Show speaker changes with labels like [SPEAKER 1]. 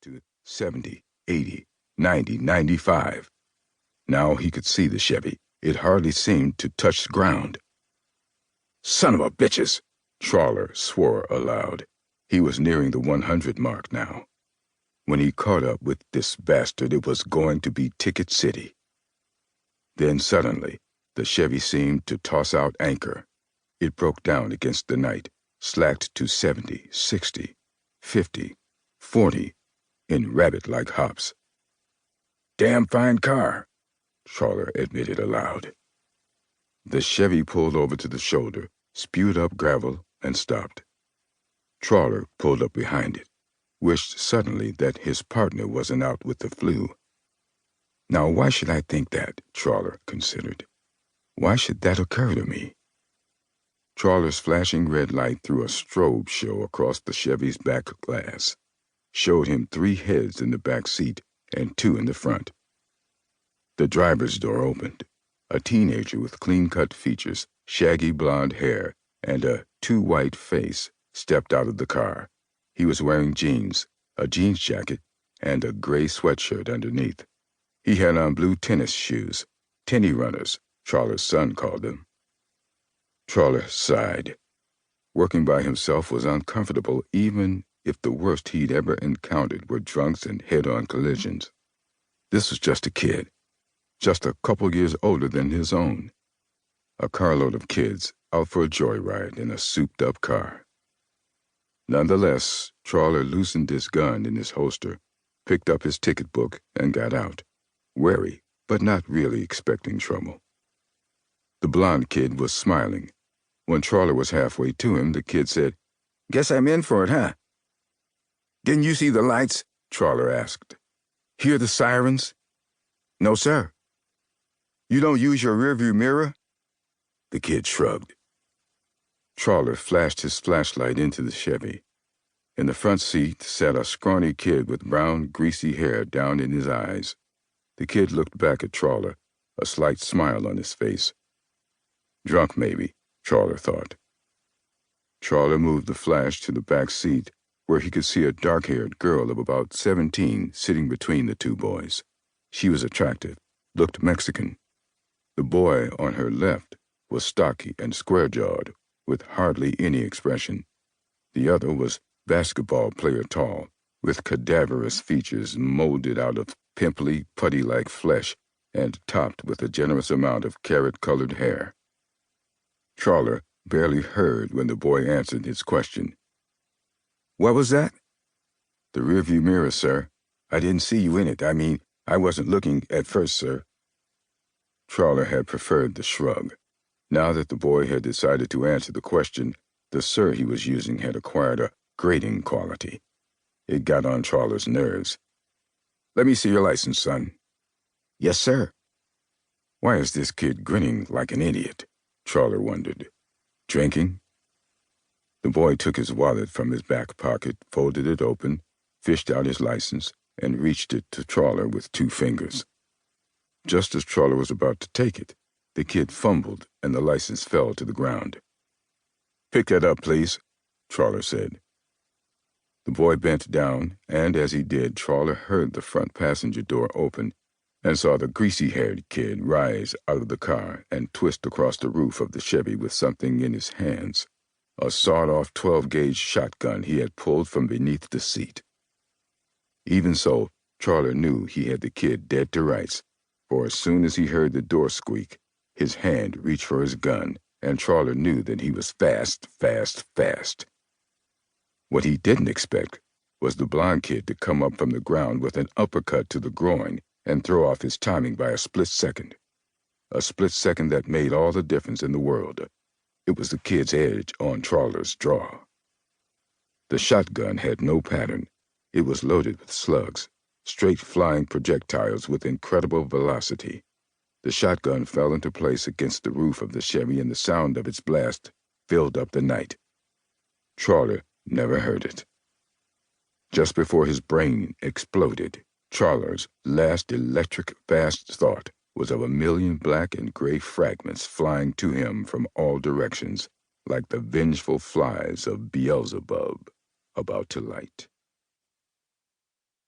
[SPEAKER 1] to 70, 80, 90, 95. Now he could see the Chevy. It hardly seemed to touch the ground. Son of a bitches! Trawler swore aloud. He was nearing the 100 mark now. When he caught up with this bastard, it was going to be Ticket City. Then suddenly, the Chevy seemed to toss out anchor. It broke down against the night, slacked to 70, 60, 50, 40, in rabbit-like hops. Damn fine car, Trawler admitted aloud. The Chevy pulled over to the shoulder, spewed up gravel, and stopped. Trawler pulled up behind it, wished suddenly that his partner wasn't out with the flu. Now, why should I think that? Trawler considered. Why should that occur to me? Trawler's flashing red light threw a strobe show across the Chevy's back glass, showed him 3 heads in the back seat and 2 in the front. The driver's door opened. A teenager with clean-cut features, shaggy blonde hair, and a too-white face stepped out of the car. He was wearing jeans, a jeans jacket, and a gray sweatshirt underneath. He had on blue tennis shoes, Nightrunners, Trawler's son called them. Trawler sighed. Working by himself was uncomfortable, even if the worst he'd ever encountered were drunks and head-on collisions. This was just a kid, just a couple years older than his own. A carload of kids out for a joyride in a souped-up car. Nonetheless, Trawler loosened his gun in his holster, picked up his ticket book, and got out, wary but not really expecting trouble. The blonde kid was smiling. When Trawler was halfway to him, the kid said, "Guess I'm in for it, huh?" "Didn't you see the lights?" Trawler asked. "Hear the sirens?" "No, sir." "You don't use your rearview mirror?" The kid shrugged. Trawler flashed his flashlight into the Chevy. In the front seat sat a scrawny kid with brown, greasy hair down in his eyes. The kid looked back at Trawler, a slight smile on his face. Drunk, maybe, Trawler thought. Trawler moved the flash to the back seat, where he could see a dark-haired girl of about 17 sitting between the 2 boys. She was attractive, looked Mexican. The boy on her left was stocky and square-jawed, with hardly any expression. The other was basketball player tall, with cadaverous features molded out of pimply, putty-like flesh and topped with a generous amount of carrot-colored hair. Trawler barely heard when the boy answered his question. "What was that?" "The rearview mirror, sir. I didn't see you in it. I mean, I wasn't looking at first, sir." Trawler had preferred the shrug. Now that the boy had decided to answer the question, the "sir" he was using had acquired a grating quality. It got on Trawler's nerves. "Let me see your license, son." "Yes, sir." Why is this kid grinning like an idiot? Trawler wondered. Drinking? The boy took his wallet from his back pocket, folded it open, fished out his license, and reached it to Trawler with 2 fingers. Just as Trawler was about to take it, the kid fumbled and the license fell to the ground. "Pick that up, please," Trawler said. The boy bent down, and as he did, Trawler heard the front passenger door open and saw the greasy-haired kid rise out of the car and twist across the roof of the Chevy with something in his hands, a sawed-off 12-gauge shotgun he had pulled from beneath the seat. Even so, Trawler knew he had the kid dead to rights, for as soon as he heard the door squeak, his hand reached for his gun, and Trawler knew that he was fast. What he didn't expect was the blond kid to come up from the ground with an uppercut to the groin and throw off his timing by a split second that made all the difference in the world. It was the kid's edge on Trawler's draw. The shotgun had no pattern. It was loaded with slugs, straight flying projectiles with incredible velocity. The shotgun fell into place against the roof of the Chevy, and the sound of its blast filled up the night. Trawler never heard it. Just before his brain exploded, Trawler's last electric fast thought was of a million black and gray fragments flying to him from all directions, like the vengeful flies of Beelzebub about to light.